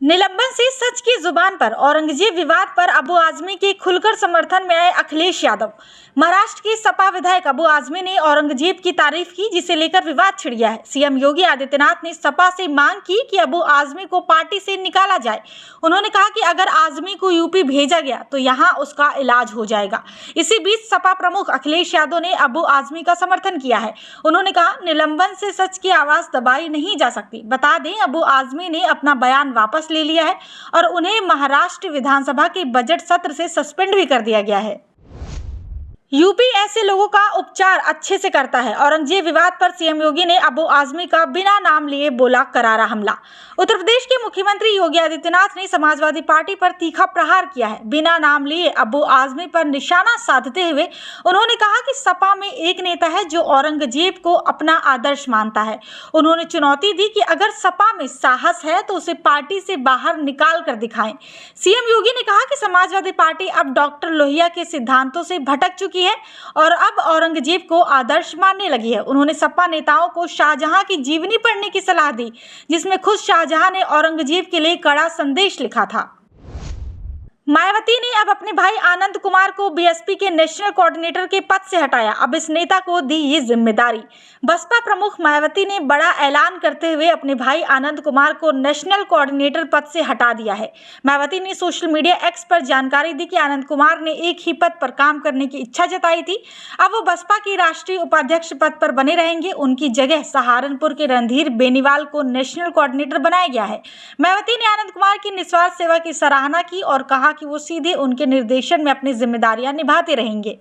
निलंबन से सच की जुबान पर औरंगजेब विवाद पर अबू आजमी के खुलकर समर्थन में आए अखिलेश यादव। महाराष्ट्र के सपा विधायक अबू आजमी ने औरंगजेब की तारीफ की, जिसे लेकर विवाद छिड़ गया है। सीएम योगी आदित्यनाथ ने सपा से मांग की कि अबू आजमी को पार्टी से निकाला जाए। उन्होंने कहा कि अगर आजमी को यूपी भेजा गया तो यहां उसका इलाज हो जाएगा। इसी बीच सपा प्रमुख अखिलेश यादव ने अबू आजमी का समर्थन किया है। उन्होंने कहा, निलंबन से सच की आवाज दबाई नहीं जा सकती। बता दें, अबू आजमी ने अपना बयान वापस ले लिया है और उन्हें महाराष्ट्र विधानसभा के बजट सत्र से सस्पेंड भी कर दिया गया है। यूपी ऐसे लोगों का उपचार अच्छे से करता है। औरंगजेब विवाद पर सीएम योगी ने अबू आजमी का बिना नाम लिए बोला करारा हमला। उत्तर प्रदेश के मुख्यमंत्री योगी आदित्यनाथ ने समाजवादी पार्टी पर तीखा प्रहार किया है। बिना नाम लिए अबू आजमी पर निशाना साधते हुए उन्होंने कहा कि सपा में एक नेता है जो औरंगजेब को अपना आदर्श मानता है। उन्होंने चुनौती दी कि अगर सपा में साहस है तो उसे पार्टी से बाहर निकाल कर दिखाएं। सीएम योगी ने कहा कि समाजवादी पार्टी अब डॉक्टर लोहिया के सिद्धांतों से भटक चुकी है और अब औरंगजेब को आदर्श मानने लगी है। उन्होंने सपा नेताओं को शाहजहां की जीवनी पढ़ने की सलाह दी, जिसमें खुद शाहजहां ने औरंगजेब के लिए कड़ा संदेश लिखा था। मायावती ने अब अपने भाई आनंद कुमार को बीएसपी के नेशनल कोऑर्डिनेटर के पद से हटाया। अब इस नेता को दी ये जिम्मेदारी। बसपा प्रमुख मायावती ने बड़ा ऐलान करते हुए अपने भाई आनंद कुमार को नेशनल कोऑर्डिनेटर पद से हटा दिया है। मायावती ने सोशल मीडिया एक्स पर जानकारी दी कि आनंद कुमार ने एक ही पद पर काम करने की इच्छा जताई थी। अब वो बसपा की राष्ट्रीय उपाध्यक्ष पद पर बने रहेंगे। उनकी जगह सहारनपुर के रणधीर बेनीवाल को नेशनल कोऑर्डिनेटर बनाया गया है। मायावती ने आनंद कुमार की निस्वार्थ सेवा की सराहना की और कहा कि वो सीधे उनके निर्देशन में अपनी जिम्मेदारियां निभाते रहेंगे।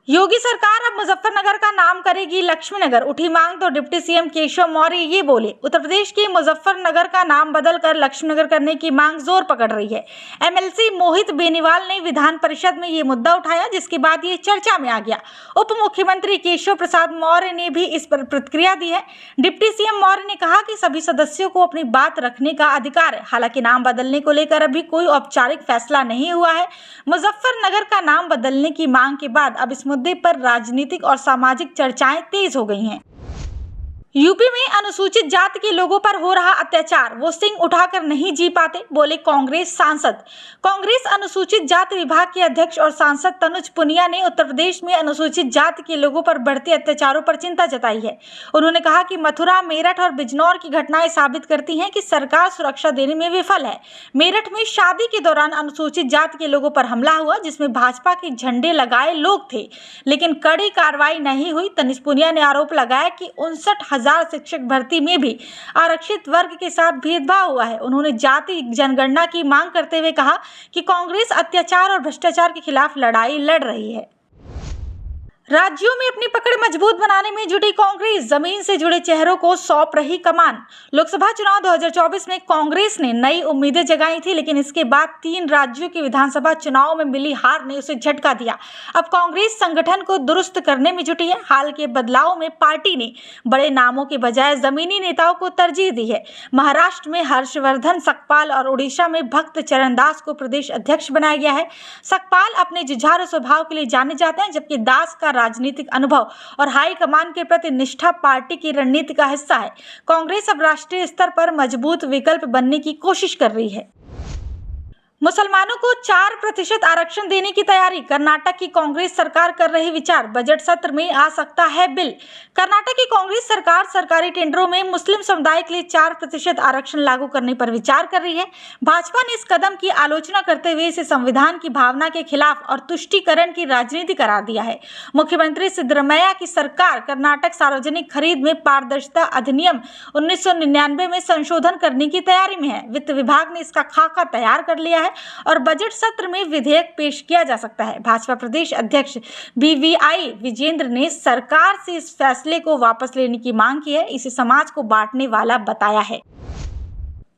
योगी सरकार अब मुजफ्फरनगर का नाम करेगी लक्ष्मीनगर। उठी मांग तो डिप्टी सीएम केशव मौर्य ये बोले। उत्तर प्रदेश के मुजफ्फरनगर का नाम बदलकर लक्ष्मीनगर करने की मांग जोर पकड़ रही है। एमएलसी मोहित बेनीवाल ने विधान परिषद में ये मुद्दा उठाया, जिसके बाद ये चर्चा में आ गया। उप मुख्यमंत्री केशव प्रसाद मौर्य ने भी इस पर प्रतिक्रिया दी है। डिप्टी सीएम मौर्य ने कहा कि सभी सदस्यों को अपनी बात रखने का अधिकार है। हालांकि नाम बदलने को लेकर अभी कोई औपचारिक फैसला नहीं हुआ है। मुजफ्फरनगर का नाम बदलने की मांग के बाद अब इस मुद्दे पर राजनीतिक और सामाजिक चर्चाएं तेज हो गई हैं। यूपी में अनुसूचित जाति के लोगों पर हो रहा अत्याचार, वो सिंह उठाकर नहीं जी पाते, बोले कांग्रेस सांसद। कांग्रेस अनुसूचित जाति विभाग के अध्यक्ष और सांसद तनुज पुनिया ने उत्तर प्रदेश में अनुसूचित जाति के लोगों पर बढ़ते अत्याचारों पर चिंता जताई है। उन्होंने कहा कि मथुरा, मेरठ और बिजनौर की घटनाएं साबित करती हैं कि सरकार सुरक्षा देने में विफल है। मेरठ में शादी के दौरान अनुसूचित जाति के लोगों पर हमला हुआ, जिसमें भाजपा के झंडे लगाए लोग थे, लेकिन कड़ी कार्रवाई नहीं हुई। तनुज पुनिया ने आरोप लगाया कि 59,000 शिक्षक भर्ती में भी आरक्षित वर्ग के साथ भेदभाव हुआ है। उन्होंने जाति जनगणना की मांग करते हुए कहा कि कांग्रेस अत्याचार और भ्रष्टाचार के खिलाफ लड़ाई लड़ रही है। राज्यों में अपनी पकड़ मजबूत बनाने में जुटी कांग्रेस जमीन से जुड़े चेहरों को सौंप रही कमान। लोकसभा चुनाव 2024 में कांग्रेस ने नई उम्मीदें जगाई थी, लेकिन इसके बाद 3 राज्यों के विधानसभा चुनाव में मिली हार ने उसे झटका दिया। अब कांग्रेस संगठन को दुरुस्त करने में जुटी है। हाल के बदलाव में पार्टी ने बड़े नामों के बजाय जमीनी नेताओं को तरजीह दी है। महाराष्ट्र में हर्षवर्धन सकपाल और उड़ीसा में भक्त चरण दास को प्रदेश अध्यक्ष बनाया गया है। सकपाल अपने जुझारू स्वभाव के लिए जाने जाते हैं, जबकि दास का राजनीतिक अनुभव और हाईकमान के प्रति निष्ठा पार्टी की रणनीति का हिस्सा है। कांग्रेस अब राष्ट्रीय स्तर पर मजबूत विकल्प बनने की कोशिश कर रही है। मुसलमानों को 4% आरक्षण देने की तैयारी, कर्नाटक की कांग्रेस सरकार कर रही विचार। बजट सत्र में आ सकता है बिल। कर्नाटक की कांग्रेस सरकार सरकारी टेंडरों में मुस्लिम समुदाय के लिए 4% आरक्षण लागू करने पर विचार कर रही है। भाजपा ने इस कदम की आलोचना करते हुए इसे संविधान की भावना के खिलाफ और तुष्टीकरण की राजनीति करार दिया है। मुख्यमंत्री सिद्धरमैया की सरकार कर्नाटक सार्वजनिक खरीद में पारदर्शिता अधिनियम 1999 में संशोधन करने की तैयारी में है। वित्त विभाग ने इसका खाका तैयार कर लिया है और बजट सत्र में विधेयक पेश किया जा सकता है। भाजपा प्रदेश अध्यक्ष बीवीआई विजेंद्र ने सरकार से इस फैसले को वापस लेने की मांग की है। इसे समाज को बांटने वाला बताया है।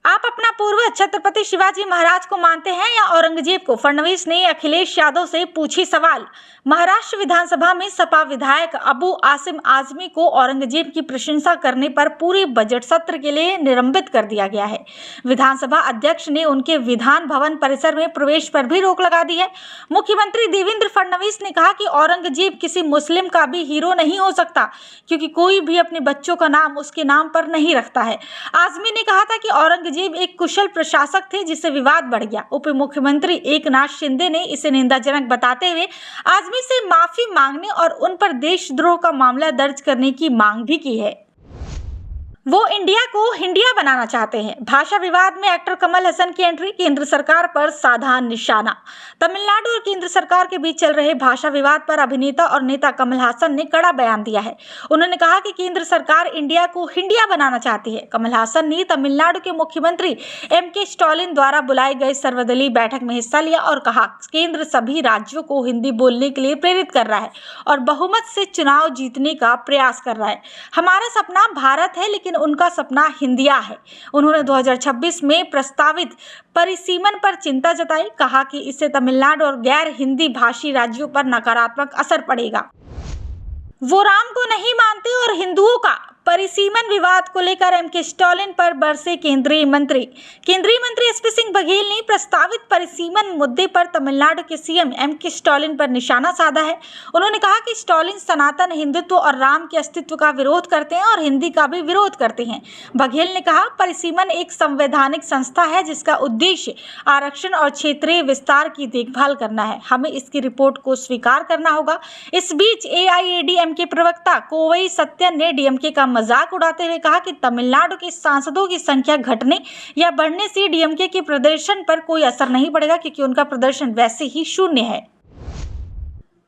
आप अपना पूर्वज छत्रपति शिवाजी महाराज को मानते हैं या औरंगजेब को? फडणवीस ने अखिलेश यादव से पूछी सवाल। महाराष्ट्र विधानसभा में सपा विधायक अबू आसिम आजमी को औरंगजेब की प्रशंसा करने पर पूरे बजट सत्र के लिए निलंबित कर दिया गया है। विधानसभा अध्यक्ष ने उनके विधान भवन परिसर में प्रवेश पर भी रोक लगा दी है। मुख्यमंत्री देवेंद्र फडणवीस ने कहा कि औरंगजेब किसी मुस्लिम का भी हीरो नहीं हो सकता, क्योंकि कोई भी अपने बच्चों का नाम उसके नाम पर नहीं रखता है। आजमी ने कहा था कि औरंगजेब एक अकुशल प्रशासक थे, जिससे विवाद बढ़ गया। उप मुख्यमंत्री एकनाथ शिंदे ने इसे निंदाजनक बताते हुए आज़मी से माफी मांगने और उन पर देशद्रोह का मामला दर्ज करने की मांग भी की है। वो इंडिया को हिंडिया बनाना चाहते हैं। भाषा विवाद में एक्टर कमल हसन की एंट्री, केंद्र सरकार पर साधा निशाना। तमिलनाडु और केंद्र सरकार के बीच चल रहे भाषा विवाद पर अभिनेता और नेता कमल हासन ने कड़ा बयान दिया है। उन्होंने कहा कि केंद्र सरकार इंडिया को हिंडिया बनाना चाहती है। कमल हासन ने तमिलनाडु के मुख्यमंत्री M.K. स्टालिन द्वारा बुलाई गई सर्वदलीय बैठक में हिस्सा लिया और कहा, केंद्र सभी राज्यों को हिंदी बोलने के लिए प्रेरित कर रहा है और बहुमत से चुनाव जीतने का प्रयास कर रहा है। हमारा सपना भारत है, लेकिन उनका सपना हिंदिया है। उन्होंने 2026 में प्रस्तावित परिसीमन पर चिंता जताई, कहा कि इससे तमिलनाडु और गैर हिंदी भाषी राज्यों पर नकारात्मक असर पड़ेगा। वो राम को नहीं मानते और हिंदुओं का परिसीमन विवाद को लेकर M.K. स्टालिन पर बरसे केंद्रीय मंत्री SP सिंह बघेल ने प्रस्तावित परिसीमन मुद्दे पर तमिलनाडु के CM M.K. स्टालिन पर निशाना साधा है। उन्होंने कहा कि स्टालिन सनातन हिंदुत्व और राम के अस्तित्व का विरोध करते हैं और हिंदी का भी विरोध करते हैं। बघेल ने कहा, परिसीमन एक संवैधानिक संस्था है जिसका उद्देश्य आरक्षण और क्षेत्रीय विस्तार की देखभाल करना है। हमें इसकी रिपोर्ट को स्वीकार करना होगा। इस बीच AIADMK प्रवक्ता कोवई सत्यन ने DMK का मजाक उड़ाते हुए कहा कि तमिलनाडु के सांसदों की संख्या घटने या बढ़ने से DMK के प्रदर्शन पर कोई असर नहीं पड़ेगा, क्योंकि उनका प्रदर्शन वैसे ही शून्य है।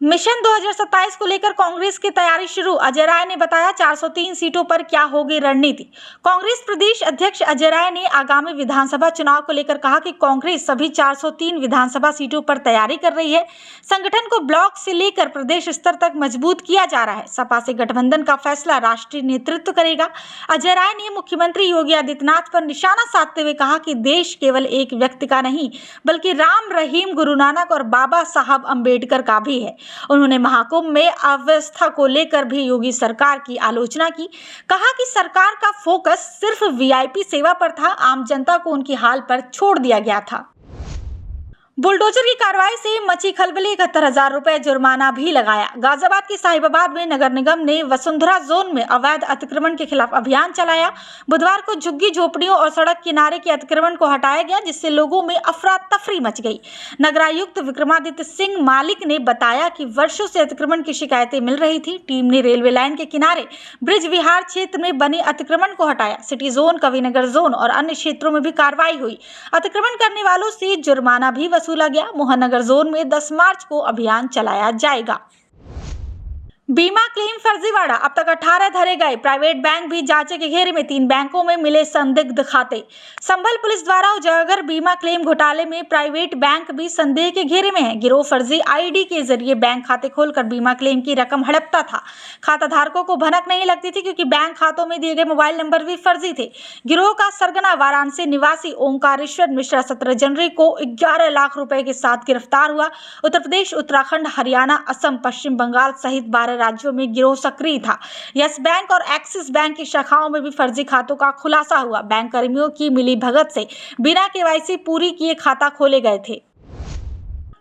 मिशन 2027 को लेकर कांग्रेस की तैयारी शुरू, अजय राय ने बताया 403 सीटों पर क्या होगी रणनीति। कांग्रेस प्रदेश अध्यक्ष अजय राय ने आगामी विधानसभा चुनाव को लेकर कहा कि कांग्रेस सभी 403 विधानसभा सीटों पर तैयारी कर रही है। संगठन को ब्लॉक से लेकर प्रदेश स्तर तक मजबूत किया जा रहा है। सपा से गठबंधन का फैसला राष्ट्रीय नेतृत्व करेगा। अजय राय ने मुख्यमंत्री योगी आदित्यनाथ पर निशाना साधते हुए कहा कि देश केवल एक व्यक्ति का नहीं, बल्कि राम, रहीम, गुरु नानक और बाबा साहब अम्बेडकर का भी है। उन्होंने महाकुंभ में अव्यवस्था को लेकर भी योगी सरकार की आलोचना की, कहा कि सरकार का फोकस सिर्फ VIP सेवा पर था, आम जनता को उनकी हाल पर छोड़ दिया गया था। बुलडोजर की कार्रवाई से मची खलबली, 71,000 रुपए जुर्माना भी लगाया। गाजियाबाद के साहिबाबाद में नगर निगम ने वसुंधरा जोन में अवैध अतिक्रमण के खिलाफ अभियान चलाया। बुधवार को झुग्गी झोपड़ियों और सड़क किनारे के अतिक्रमण को हटाया गया, जिससे लोगों में अफरा तफरी मच गई। नगरायुक्त विक्रमादित्य सिंह मालिक ने बताया कि वर्षों से अतिक्रमण की शिकायतें मिल रही थी। टीम ने रेलवे लाइन के किनारे ब्रिज विहार क्षेत्र में बने अतिक्रमण को हटाया। सिटी जोन, कविनगर जोन और अन्य क्षेत्रों में भी कार्रवाई हुई। अतिक्रमण करने वालों से जुर्माना भी वसूला गया। मोहननगर जोन में 10 मार्च को अभियान चलाया जाएगा। बीमा क्लेम फर्जीवाड़ा, अब तक 18 धरे गए। प्राइवेट बैंक भी जांच के घेरे में, 3 बैंकों में मिले संदिग्ध खाते। संभल पुलिस द्वारा उजागर बीमा क्लेम घोटाले में प्राइवेट बैंक भी संदेह के घेरे में है। गिरोह फर्जी ID के जरिए बैंक खाते खोलकर बीमा क्लेम की रकम हड़पता था। खाता धारकों को भनक नहीं लगती थी, क्योंकि बैंक खातों में दिए गए मोबाइल नंबर भी फर्जी थे। गिरोह का सरगना वाराणसी निवासी ओंकारेश्वर मिश्रा 17 जनवरी को 11 लाख रुपए के साथ गिरफ्तार हुआ। उत्तर प्रदेश, उत्तराखंड, हरियाणा, असम, पश्चिम बंगाल सहित 12 राज्यों में गिरोह सक्रिय था। यस बैंक और एक्सिस बैंक की शाखाओं में भी फर्जी खातों का खुलासा हुआ। बैंक कर्मियों की मिली भगत से बिना KYC पूरी किए खाता खोले गए थे।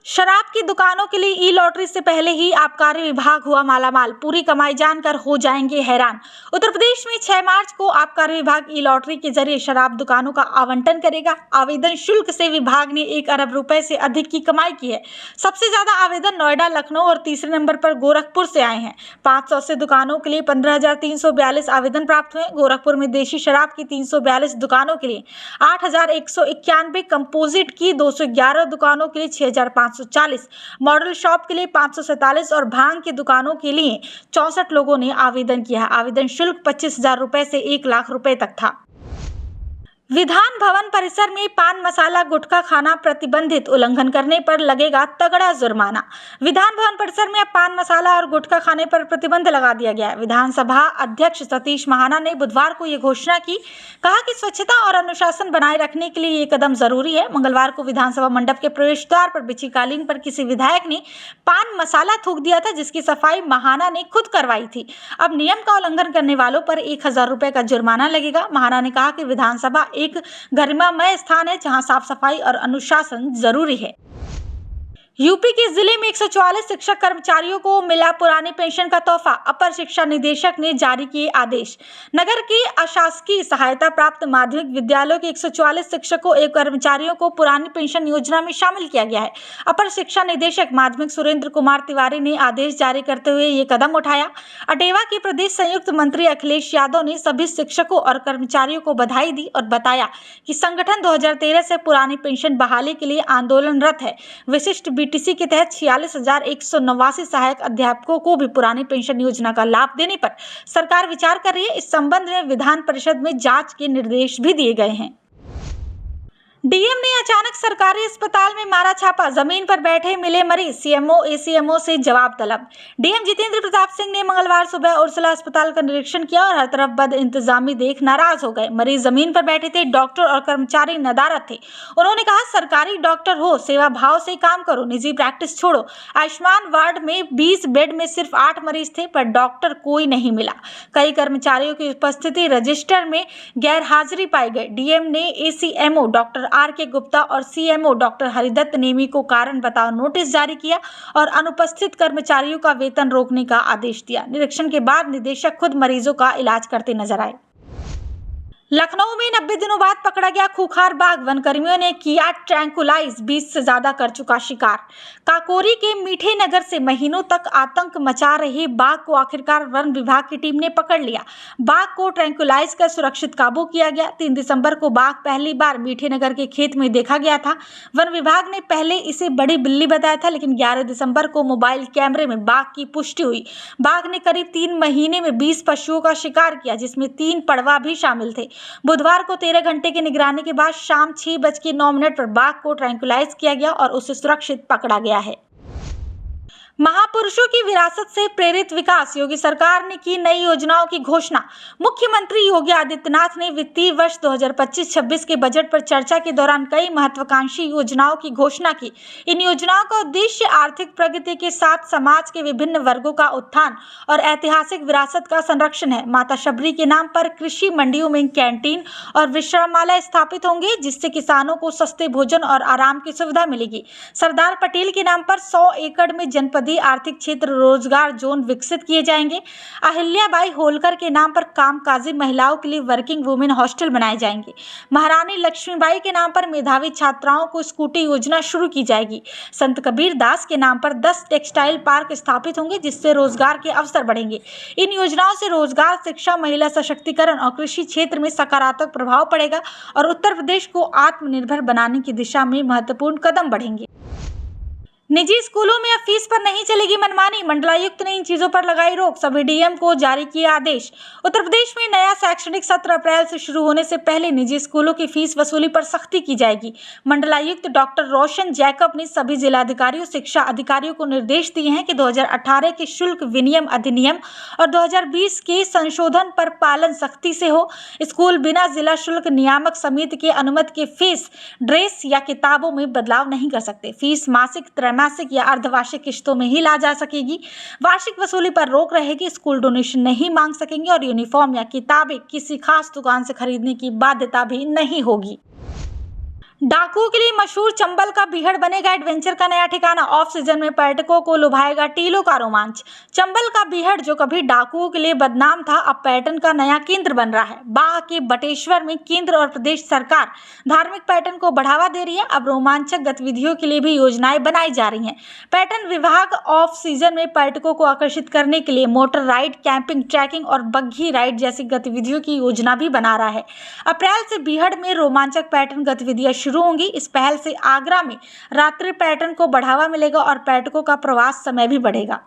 शराब की दुकानों के लिए ई-लॉटरी से पहले ही आबकारी विभाग हुआ मालामाल, पूरी कमाई जानकर हो जाएंगे हैरान। उत्तर प्रदेश में 6 मार्च को आबकारी विभाग ई-लॉटरी के जरिए शराब दुकानों का आवंटन करेगा। आवेदन शुल्क से विभाग ने 1 अरब रुपए से अधिक की कमाई की है। सबसे ज्यादा आवेदन नोएडा, लखनऊ और तीसरे नंबर पर गोरखपुर से आए हैं। 500 से दुकानों के लिए 15,342 आवेदन प्राप्त हुए। गोरखपुर में देशी शराब की 342 दुकानों के लिए 8,191, कंपोजिट की 211 दुकानों के लिए 6,540, मॉडल शॉप के लिए 547 और भांग की दुकानों के लिए 64 लोगों ने आवेदन किया है। आवेदन शुल्क 25,000 रुपए से 1 लाख रुपए तक था। विधान भवन परिसर में पान मसाला गुटखा खाना प्रतिबंधित, उल्लंघन करने पर लगेगा तगड़ा जुर्माना। विधान भवन परिसर में अब पान मसाला और गुटखा खाने पर प्रतिबंध लगा दिया गया है। विधानसभा अध्यक्ष सतीश महाना ने बुधवार को यह घोषणा की, कहा कि स्वच्छता और अनुशासन बनाए रखने के लिए ये कदम जरूरी है। मंगलवार को विधानसभा मंडप के प्रवेश द्वार पर बिछी कालीन पर किसी विधायक ने पान मसाला थूक दिया था, जिसकी सफाई महाना ने खुद करवाई थी। अब नियम का उल्लंघन करने वालों पर 1,000 रुपए का जुर्माना लगेगा। महाना ने कहा कि विधानसभा एक गरिमामय स्थान है, जहां साफ सफाई और अनुशासन जरूरी है। यूपी के जिले में 144 शिक्षक कर्मचारियों को मिला पुरानी पेंशन का तोहफा। अपर शिक्षा निदेशक ने जारी किए आदेश। नगर के अशासकीय सहायता प्राप्त माध्यमिक विद्यालयों के 144 शिक्षकों एवं कर्मचारियों को पुरानी पेंशन योजना में शामिल किया गया है। अपर शिक्षा निदेशक माध्यमिक सुरेंद्र कुमार तिवारी ने आदेश जारी करते हुए ये कदम उठाया। अटेवा के प्रदेश संयुक्त मंत्री अखिलेश यादव ने सभी शिक्षकों और कर्मचारियों को बधाई दी और बताया कि संगठन 2013 से पुरानी पेंशन बहाली के लिए आंदोलनरत है। विशिष्ट बीटीसी के तहत 46,189 सहायक अध्यापकों को भी पुरानी पेंशन योजना का लाभ देने पर सरकार विचार कर रही है। इस संबंध में विधान परिषद में जांच के निर्देश भी दिए गए हैं। डीएम ने अचानक सरकारी अस्पताल में मारा छापा। जमीन पर बैठे मिले मरीज, सीएमओ एसीएमओ से जवाब तलब। डीएम जितेंद्र प्रताप सिंह ने मंगलवार सुबह उर्सुला अस्पताल का निरीक्षण किया और हर तरफ बद इंतजामी देख नाराज हो गए। मरीज जमीन पर बैठे थे, डॉक्टर और कर्मचारी नदारद थे। उन्होंने कहा, सरकारी डॉक्टर हो, सेवा भाव से काम करो, निजी प्रैक्टिस छोड़ो। आयुष्मान वार्ड में 20 बेड में सिर्फ 8 मरीज थे, पर डॉक्टर कोई नहीं मिला। कई कर्मचारियों की उपस्थिति रजिस्टर में गैर हाजिरी पाई गई। डीएम ने एसीएमओ डॉक्टर आर.के. गुप्ता और सीएमओ डॉक्टर हरिदत्त नेमी को कारण बताओ नोटिस जारी किया और अनुपस्थित कर्मचारियों का वेतन रोकने का आदेश दिया। निरीक्षण के बाद निदेशक खुद मरीजों का इलाज करते नजर आए। लखनऊ में 90 दिनों बाद पकड़ा गया खूंखार बाघ। वनकर्मियों ने किया ट्रैंकुलाइज, 20 से ज्यादा कर चुका शिकार। काकोरी के मीठे नगर से महीनों तक आतंक मचा रहे बाघ को आखिरकार वन विभाग की टीम ने पकड़ लिया। बाघ को ट्रैंकुलाइज कर सुरक्षित काबू किया गया। 3 दिसंबर को बाघ पहली बार मीठे नगर के खेत में देखा गया था। वन विभाग ने पहले इसे बड़ी बिल्ली बताया था, लेकिन 11 दिसंबर को मोबाइल कैमरे में बाघ की पुष्टि हुई। बाघ ने करीब 3 महीने में 20 पशुओं का शिकार किया, जिसमें 3 पड़वा भी शामिल थे। बुधवार को 13 घंटे की निगरानी के बाद शाम 6:09 पर बाघ को ट्रैंकुलाइज किया गया और उसे सुरक्षित पकड़ा गया है। महापुरुषों की विरासत से प्रेरित विकास, योगी सरकार ने की नई योजनाओं की घोषणा। मुख्यमंत्री योगी आदित्यनाथ ने वित्तीय वर्ष 2025-26 के बजट पर चर्चा के दौरान कई महत्वाकांक्षी योजनाओं की घोषणा की। इन योजनाओं का उद्देश्य आर्थिक प्रगति के साथ समाज के विभिन्न वर्गों का उत्थान और ऐतिहासिक विरासत का संरक्षण है। माता शबरी के नाम पर कृषि मंडियों में कैंटीन और विश्रामालय स्थापित होंगे, जिससे किसानों को सस्ते भोजन और आराम की सुविधा मिलेगी। सरदार पटेल के नाम पर 100 एकड़ में जनपद आर्थिक क्षेत्र रोजगार जोन विकसित किए जाएंगे। अहिल्याबाई होलकर के नाम पर कामकाजी महिलाओं के लिए वर्किंग वुमेन हॉस्टल बनाए जाएंगे। महारानी लक्ष्मीबाई के नाम पर मेधावी छात्राओं को स्कूटी योजना शुरू की जाएगी। संत कबीर दास के नाम पर 10 टेक्सटाइल पार्क स्थापित होंगे, जिससे रोजगार के अवसर बढ़ेंगे। इन योजनाओं से रोजगार, शिक्षा, महिला सशक्तिकरण और कृषि क्षेत्र में सकारात्मक प्रभाव पड़ेगा और उत्तर प्रदेश को आत्मनिर्भर बनाने की दिशा में महत्वपूर्ण कदम बढ़ेंगे। निजी स्कूलों में अब फीस पर नहीं चलेगी मनमानी। मंडलायुक्त ने इन चीजों पर लगाई रोक। सभी डीएम को जारी किया आदेश। उत्तर प्रदेश में नया शैक्षणिक सत्र अप्रैल से शुरू होने से पहले निजी स्कूलों की फीस वसूली पर सख्ती की जाएगी। मंडलायुक्त डॉक्टर रोशन जैकब ने सभी जिलाधिकारियों, शिक्षा अधिकारियों को निर्देश दिए हैं कि 2018 के शुल्क विनियम अधिनियम और 2020 के संशोधन पर पालन सख्ती से हो। स्कूल बिना जिला शुल्क नियामक समिति के अनुमति के फीस, ड्रेस या किताबों में बदलाव नहीं कर सकते। फीस मासिक, त्रैमासिक या अर्धवार्षिक किस्तों में ही ला जा सकेगी। वार्षिक वसूली पर रोक रहेगी। स्कूल डोनेशन नहीं मांग सकेंगे और यूनिफॉर्म या किताबें किसी खास दुकान से खरीदने की बाध्यता भी नहीं होगी। डाकुओं के लिए मशहूर चंबल का बीहड़ बनेगा एडवेंचर का नया ठिकाना। ऑफ सीजन में पर्यटकों को लुभाएगा टीलों का रोमांच। चंबल का बीहड़, जो कभी डाकुओं के लिए बदनाम था, अब पर्यटन का नया केंद्र बन रहा है। बाह के बटेश्वर में केंद्र और प्रदेश सरकार धार्मिक पर्यटन को बढ़ावा दे रही है। अब रोमांचक गतिविधियों के लिए भी योजनाएं बनाई जा रही हैं। पर्यटन विभाग ऑफ सीजन में पर्यटकों को आकर्षित करने के लिए मोटर राइड, कैंपिंग, ट्रैकिंग और बग्घी राइड जैसी गतिविधियों की योजना भी बना रहा है। अप्रैल से बीहड़ में रोमांचक पर्यटन गतिविधियां शुरू होंगी। इस पहल से आगरा में रात्रि पर्यटन को बढ़ावा मिलेगा और पर्यटकों का प्रवास समय भी बढ़ेगा।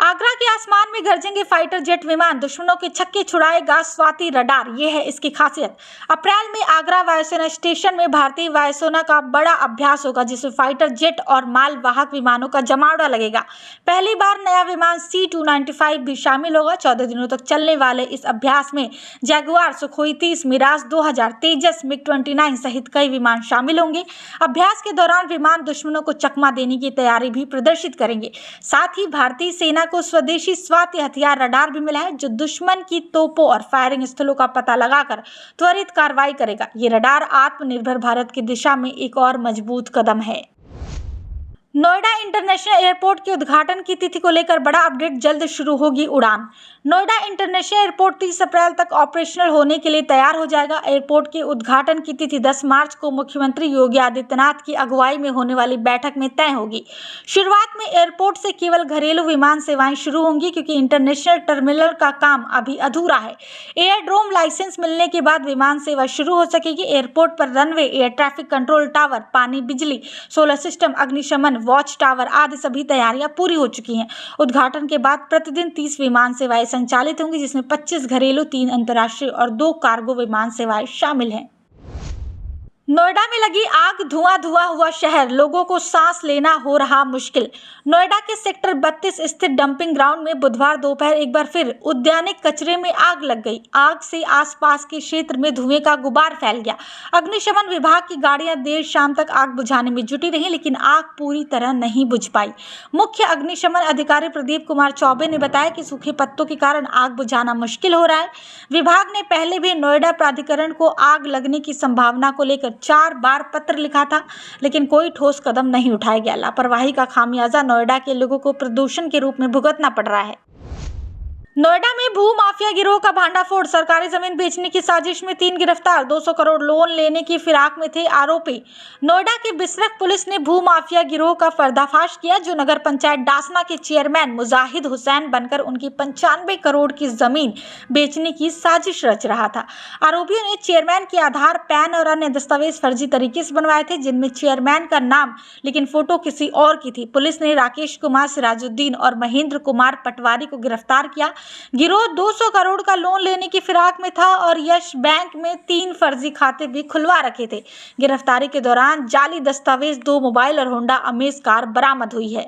आगरा के आसमान में गरजेंगे फाइटर जेट विमान, दुश्मनों के छक्के छुड़ाएगा स्वाति रडार, ये है इसकी खासियत। अप्रैल में आगरा वायुसेना स्टेशन में भारतीय वायुसेना का बड़ा अभ्यास होगा, जिसमें फाइटर जेट और मालवाहक विमानों का जमावड़ा लगेगा। पहली बार नया विमान C-295 भी शामिल होगा। 14 दिनों तक चलने वाले इस अभ्यास में जैगुआर, सुखोई 30, मिराज 2000, तेजस, MiG-29 सहित कई विमान शामिल होंगे। अभ्यास के दौरान विमान दुश्मनों को चकमा देने की तैयारी भी प्रदर्शित करेंगे। साथ ही भारतीय सेना को स्वदेशी स्वाति हथियार रडार भी मिला है, जो दुश्मन की तोपों और फायरिंग स्थलों का पता लगाकर त्वरित कार्रवाई करेगा। ये रडार आत्मनिर्भर भारत की दिशा में एक और मजबूत कदम है। नोएडा इंटरनेशनल एयरपोर्ट के उद्घाटन की तिथि को लेकर बड़ा अपडेट, जल्द शुरू होगी उड़ान। नोएडा इंटरनेशनल एयरपोर्ट 30 अप्रैल तक ऑपरेशनल होने के लिए तैयार हो जाएगा। एयरपोर्ट के उद्घाटन की तिथि 10 मार्च को मुख्यमंत्री योगी आदित्यनाथ की अगुवाई में होने वाली बैठक में तय होगी। शुरुआत में एयरपोर्ट से केवल घरेलू विमान सेवाएं शुरू होंगी, क्योंकि इंटरनेशनल टर्मिनल का काम अभी अधूरा है। एयरड्रोम लाइसेंस मिलने के बाद विमान सेवा शुरू हो सकेगी। एयरपोर्ट पर runway, air traffic control tower, पानी, बिजली, सोलर सिस्टम, अग्निशमन, वॉच टावर आदि सभी तैयारियां पूरी हो चुकी हैं। उद्घाटन के बाद प्रतिदिन 30 विमान सेवाएं संचालित होंगी, जिसमें 25 घरेलू, 3 अंतर्राष्ट्रीय और 2 कार्गो विमान सेवाएं शामिल हैं। नोएडा में लगी आग, धुआं हुआ शहर, लोगों को सांस लेना हो रहा मुश्किल। नोएडा के सेक्टर 32 स्थित डंपिंग ग्राउंड में बुधवार दोपहर एक बार फिर उद्यानिक कचरे में आग लग गई। आग से आसपास के क्षेत्र में धुएं का गुबार फैल गया। अग्निशमन विभाग की गाड़ियां देर शाम तक आग बुझाने में जुटी रही, लेकिन आग पूरी तरह नहीं बुझ पाई। मुख्य अग्निशमन अधिकारी प्रदीप कुमार चौबे ने बताया कि सूखे पत्तों के कारण आग बुझाना मुश्किल हो रहा है। विभाग ने पहले भी नोएडा प्राधिकरण को आग लगने की संभावना को लेकर 4 बार पत्र लिखा था, लेकिन कोई ठोस कदम नहीं उठाया गया। लापरवाही का खामियाजा नोएडा के लोगों को प्रदूषण के रूप में भुगतना पड़ रहा है। नोएडा में भू माफिया गिरोह का भांडाफोड़, सरकारी जमीन बेचने की साजिश में 3 गिरफ्तार, 200 करोड़ लोन लेने की फिराक में थे आरोपी। नोएडा की बिसरख पुलिस ने भू माफिया गिरोह का पर्दाफाश किया, जो नगर पंचायत डासना के चेयरमैन मुजाहिद हुसैन बनकर उनकी 95 करोड़ की जमीन बेचने की साजिश रच रहा था। आरोपियों ने चेयरमैन के आधार, पैन और अन्य दस्तावेज फर्जी तरीके से बनवाए थे, जिनमें चेयरमैन का नाम लेकिन फोटो किसी और की थी। पुलिस ने राकेश कुमार सिराजुद्दीन और महेंद्र कुमार पटवारी को गिरफ्तार किया। गिरोह 200 करोड़ का लोन लेने की फिराक में था और यश बैंक में 3 फर्जी खाते भी खुलवा रखे थे। गिरफ्तारी के दौरान जाली दस्तावेज, 2 मोबाइल और होंडा अमेज कार बरामद हुई है।